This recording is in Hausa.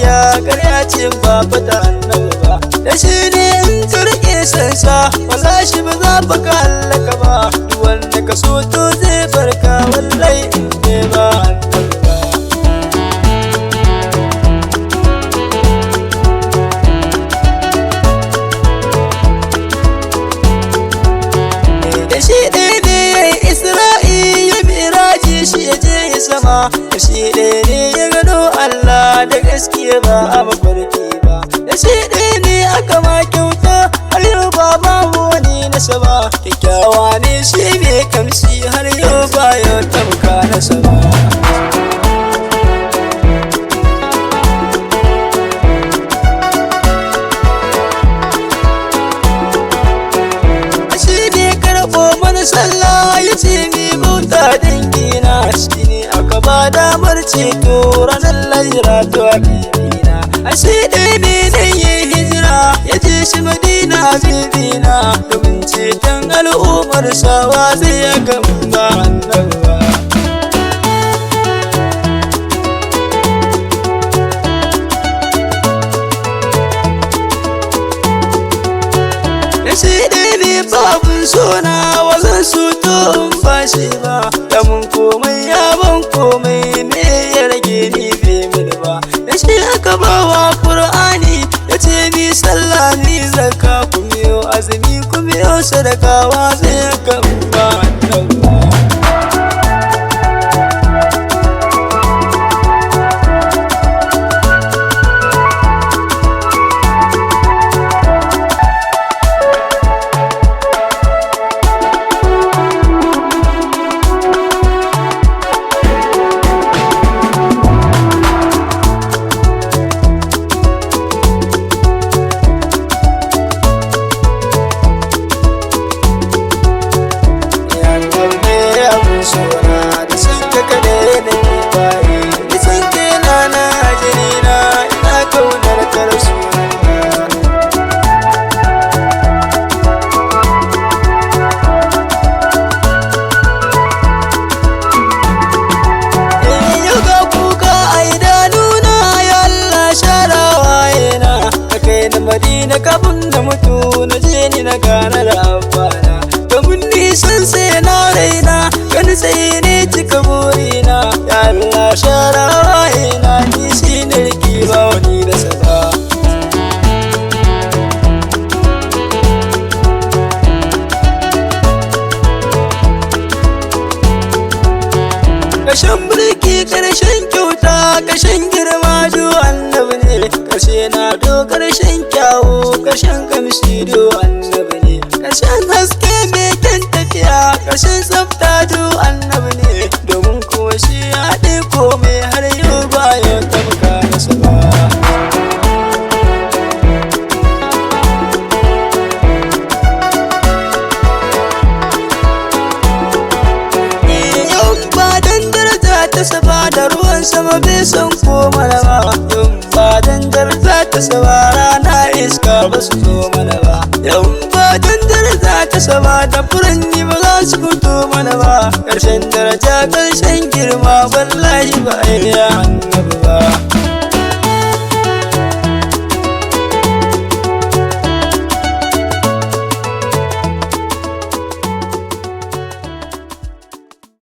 gaskiya ƙarya ce ba fata annabi ba. Da shi ne in turke sansa wallahi ba za fa ka hallaka ba. Duk wanda ka so to zai barka wallahi in ne ba annabi ba. Da shi ɗaya ne ya yi Isra'i ya miraji shi ya je ya sama. Da shi ɗaya ne ya gano Allah da gaskiya ba a mafarki ba. Da shi ɗaya ne aka ma kyauta har yau ba babu wani nasa ba. Kyakkyawa ne shi mai kamshi har yau ba yau tamka nasa ba. Sallah ya ce mi bauta dangina, shi ne aka ba damar ceto ranar lahira to habibina. Ashe ɗaya ne dan yi hijira ya je shi Madina habibina, domin ceton al'ummar sawa zai ya gamba annabi ba. Shi ɗaya ne babun sona wazan su to in fashi ba. Da mun komai ya ban komai me ya rage ni bai mini ba. Da shi aka bawa Qur'ani ya ce mi sallah ni zakka kuma yau azumi kuma yau sadakawa zai gamba annabi ba. Madina kafin da mutu na je ni na gane da amfana. Domin nisan sai na raina gani sai ne cika burina. Ya Allah sharawa ina ni shi ne riki ba wani da saba. Kashen mulki karshen kyauta kashen girma do annabi ne. Karshe na do karshen kyawu karshen kamshi do annabi ne. Karshen haske mai kyan tafiya karshen tsafta do annabi ne. Domin kuwa shi ya haɗe komai har yau ba yau tamka nasa ba. Ta saba da ruwan sama bai san ko mana ba. Yau ba dangar za ta saba rana iska ba su zo mana ba. Yau ba dangar za ta saba da furanni ba za su fito mana ba. Ƙarshen daraja ƙarshen girma wallahi ba a yi annabi ba.